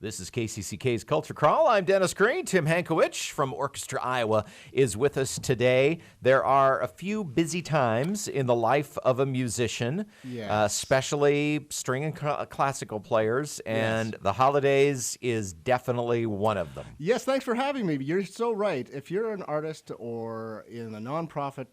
This is KCCK's Culture Crawl. I'm Dennis Green. Tim Hankewich from Orchestra Iowa is with us today. There are a few busy times in the life of a musician, especially string and classical players, and the holidays is definitely one of them. Yes, thanks for having me. You're so right. If you're an artist or in a nonprofit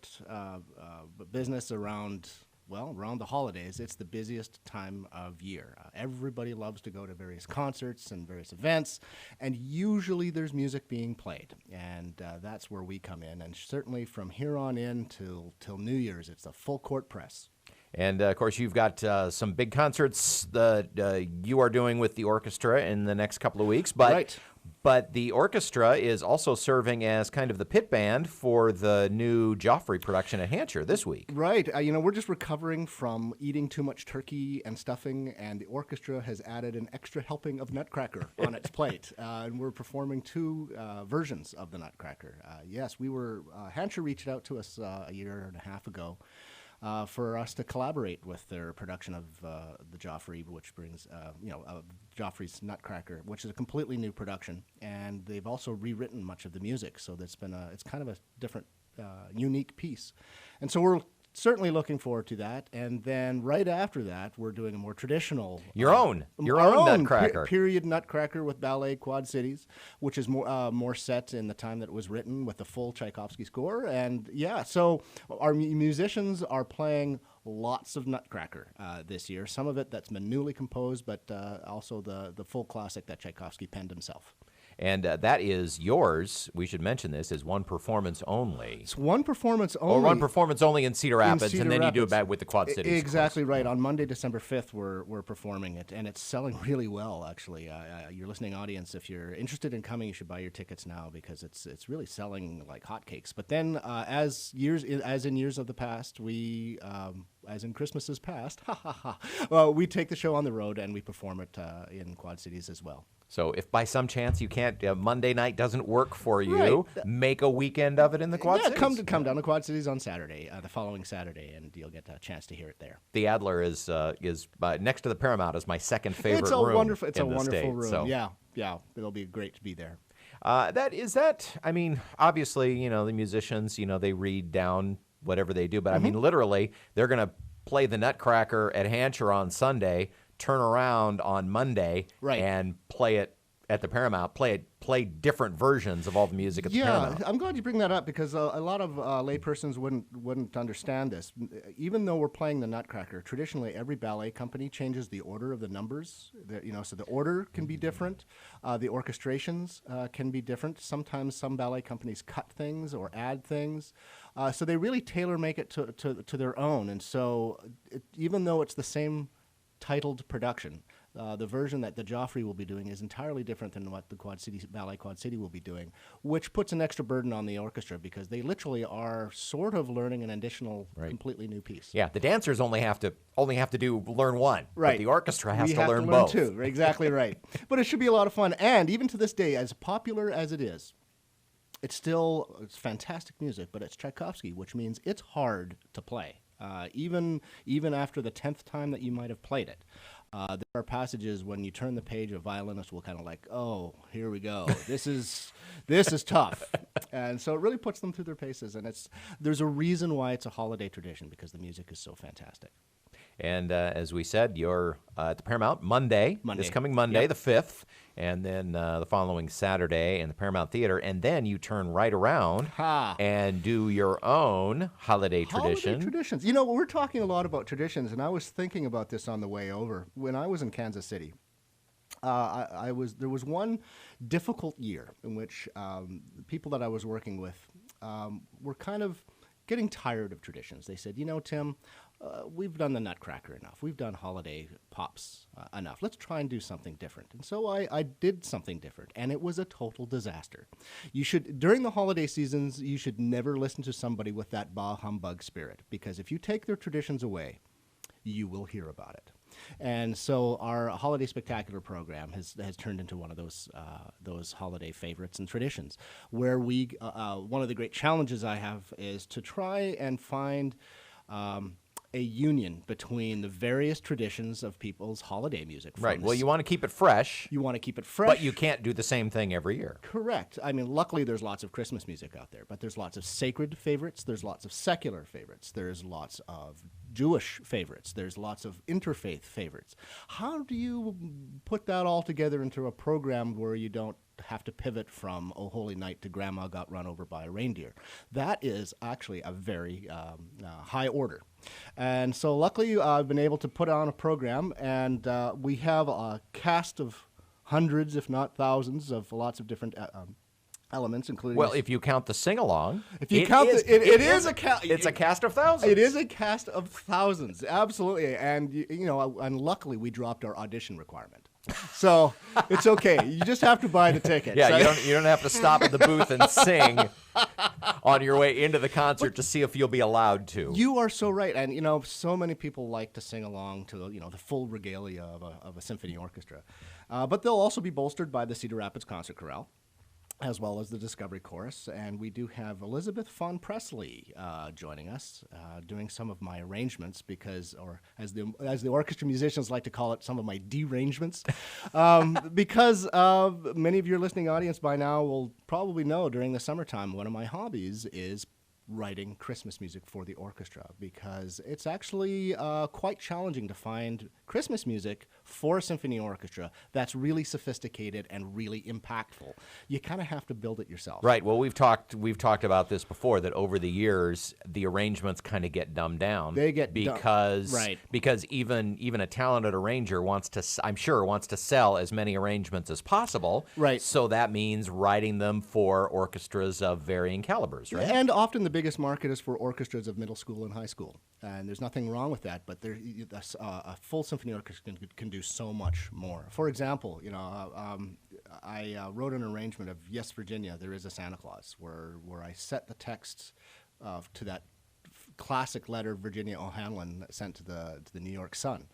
business around the holidays, it's the busiest time of year. Everybody loves to go to various concerts and various events, and usually there's music being played, and that's where we come in. And certainly from here on in till New Year's, it's a full court press. And, of course, you've got some big concerts that you are doing with the orchestra in the next couple of weeks. But the orchestra is also serving as kind of the pit band for the new Joffrey production at Hancher this week. Right. We're just recovering from eating too much turkey and stuffing, and the orchestra has added an extra helping of Nutcracker on its plate. And we're performing two versions of the Nutcracker. Hancher reached out to us a year and a half ago for us to collaborate with their production of the Joffrey, which brings, Joffrey's Nutcracker, which is a completely new production. And they've also rewritten much of the music, so it's kind of a different, unique piece. And so we're certainly looking forward to that. And then right after that, we're doing a more traditional... Your own Nutcracker. Period Nutcracker with ballet Quad Cities, which is more set in the time that it was written with the full Tchaikovsky score. And so our musicians are playing lots of Nutcracker this year. Some of it that's been newly composed, but also the full classic that Tchaikovsky penned himself. And that is yours. We should mention this is one performance only. It's one performance only. Or one performance only in Cedar Rapids, and then you do it back with the Quad Cities. Exactly right. On Monday, December 5th, we're performing it, and it's selling really well, actually. Your listening audience, if you're interested in coming, you should buy your tickets now because it's really selling like hotcakes. But then, as in years of the past, we as in Christmases past, we take the show on the road and we perform it in Quad Cities as well. So if by some chance you can't, Monday night doesn't work for you, make a weekend of it in the Quad Cities. Come down to Quad Cities on Saturday, the following Saturday, and you'll get a chance to hear it there. The Adler is next to the Paramount is my second favorite room. It's a wonderful room. So. Yeah, it'll be great to be there. Obviously, the musicians, they read down whatever they do, but literally, they're going to play the Nutcracker at Hancher on Sunday, turn around on Monday and play it at the Paramount, play different versions of all the music at the Paramount. Yeah, I'm glad you bring that up because a lot of laypersons wouldn't understand this. Even though we're playing the Nutcracker, traditionally every ballet company changes the order of the numbers. So the order can be different. The orchestrations can be different. Sometimes some ballet companies cut things or add things. So they really tailor-make it to their own. And so even though it's the same titled production, the version that the Joffrey will be doing is entirely different than what the Quad City will be doing, which puts an extra burden on the orchestra because they literally are sort of learning an additional, completely new piece. Yeah, the dancers only have to learn one, but the orchestra has to learn both. Two. Exactly right. But it should be a lot of fun, and even to this day, as popular as it is, it's fantastic music, but it's Tchaikovsky, which means it's hard to play. Even after the 10th time that you might have played it. There are passages when you turn the page, a violinist will kind of like, oh, here we go. This is tough. And so it really puts them through their paces. And there's a reason why it's a holiday tradition because the music is so fantastic. And as we said, you're at the Paramount this coming Monday, the 5th, and then the following Saturday in the Paramount Theater. And then you turn right around and do your own holiday tradition. Traditions. We're talking a lot about traditions, and I was thinking about this on the way over. When I was in Kansas City, there was one difficult year in which the people that I was working with were kind of getting tired of traditions. They said, Tim, we've done the Nutcracker enough. We've done holiday pops enough. Let's try and do something different. And so I did something different, and it was a total disaster. During the holiday seasons, you should never listen to somebody with that bah humbug spirit, because if you take their traditions away, you will hear about it. And so our holiday spectacular program has turned into one of those holiday favorites and traditions, where one of the great challenges I have is to try and find a union between the various traditions of people's holiday music. Right. Well, you want to keep it fresh. You want to keep it fresh. But you can't do the same thing every year. Correct. I mean, luckily there's lots of Christmas music out there, but there's lots of sacred favorites, there's lots of secular favorites, there's lots of Jewish favorites, there's lots of interfaith favorites. How do you put that all together into a program where you don't have to pivot from "Oh Holy Night" to "Grandma Got Run Over by a Reindeer"? That is actually a very high order. And so luckily I've been able to put on a program, and we have a cast of hundreds, if not thousands, of lots of different elements, including... Well, if you count the sing-along, if you count it's a cast of thousands. It is a cast of thousands, absolutely. And, and luckily we dropped our audition requirement. So it's okay. You just have to buy the ticket. Yeah, you don't have to stop at the booth and sing on your way into the concert to see if you'll be allowed to. You are so right. And, so many people like to sing along to, the full regalia of a symphony orchestra. But they'll also be bolstered by the Cedar Rapids Concert Chorale, as well as the Discovery Chorus. And we do have Alisabeth Von Presley joining us, doing some of my arrangements, or as the orchestra musicians like to call it, some of my derangements. Because many of your listening audience by now will probably know during the summertime, one of my hobbies is writing Christmas music for the orchestra, because it's actually quite challenging to find Christmas music for a symphony orchestra that's really sophisticated and really impactful. You kind of have to build it yourself. Right. Well, we've talked about this before, that over the years the arrangements kind of get dumbed down. They get because even a talented arranger wants to sell as many arrangements as possible. Right. So that means writing them for orchestras of varying calibers, right? And often the biggest market is for orchestras of middle school and high school, and there's nothing wrong with that. But a full symphony orchestra can do so much more. For example, I wrote an arrangement of "Yes, Virginia, There Is a Santa Claus," where I set the text to that classic letter Virginia O'Hanlon sent to the New York Sun,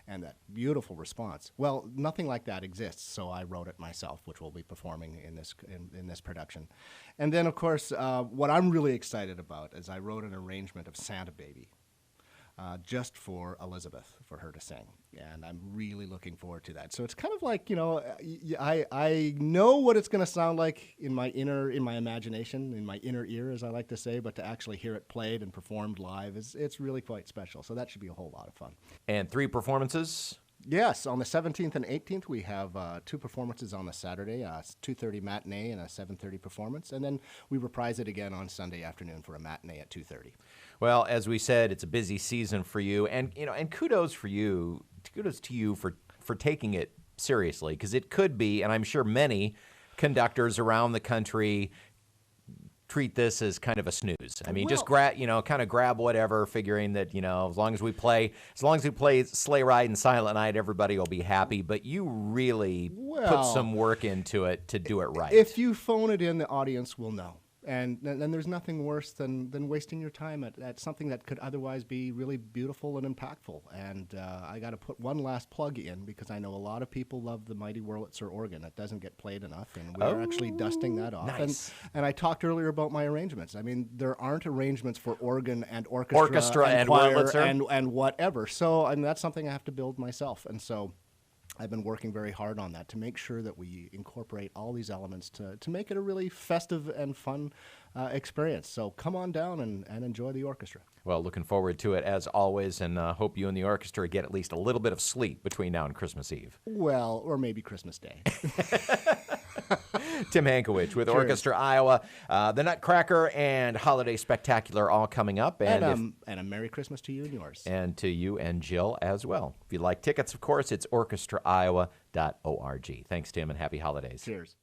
and that beautiful response. Well, nothing like that exists, so I wrote it myself, which we'll be performing in this production. And then, of course, what I'm really excited about is I wrote an arrangement of Santa Baby, just for Elizabeth, for her to sing. And I'm really looking forward to that. So it's kind of like, I know what it's going to sound like in my imagination, in my inner ear, as I like to say, but to actually hear it played and performed live, it's really quite special. So that should be a whole lot of fun. And 3 performances? Yes, on the 17th and 18th, we have 2 performances on the Saturday, a 2:30 matinee and a 7:30 performance, and then we reprise it again on Sunday afternoon for a matinee at 2:30. Well, as we said, it's a busy season for you, and kudos to you for taking it seriously, because it could be, and I'm sure many conductors around the country treat this as kind of a snooze. I mean, just grab whatever, figuring that, as long as we play Sleigh Ride and Silent Night, everybody will be happy. But you really put some work into it to do it right. If you phone it in, the audience will know. And there's nothing worse than wasting your time at something that could otherwise be really beautiful and impactful. And I got to put one last plug in, because I know a lot of people love the Mighty Wurlitzer organ. It doesn't get played enough, and we're actually dusting that off. Nice. And I talked earlier about my arrangements. I mean, there aren't arrangements for organ and orchestra and choir Wurlitzer and whatever. So that's something I have to build myself. And so I've been working very hard on that to make sure that we incorporate all these elements to make it a really festive and fun experience. So come on down and enjoy the orchestra. Well, looking forward to it as always, and hope you and the orchestra get at least a little bit of sleep between now and Christmas Eve. Well, or maybe Christmas Day. Tim Hankewich with Orchestra Iowa, the Nutcracker and Holiday Spectacular all coming up. And a Merry Christmas to you and yours. And to you and Jill as well. If you'd like tickets, of course, it's orchestraiowa.org. Thanks, Tim, and happy holidays. Cheers.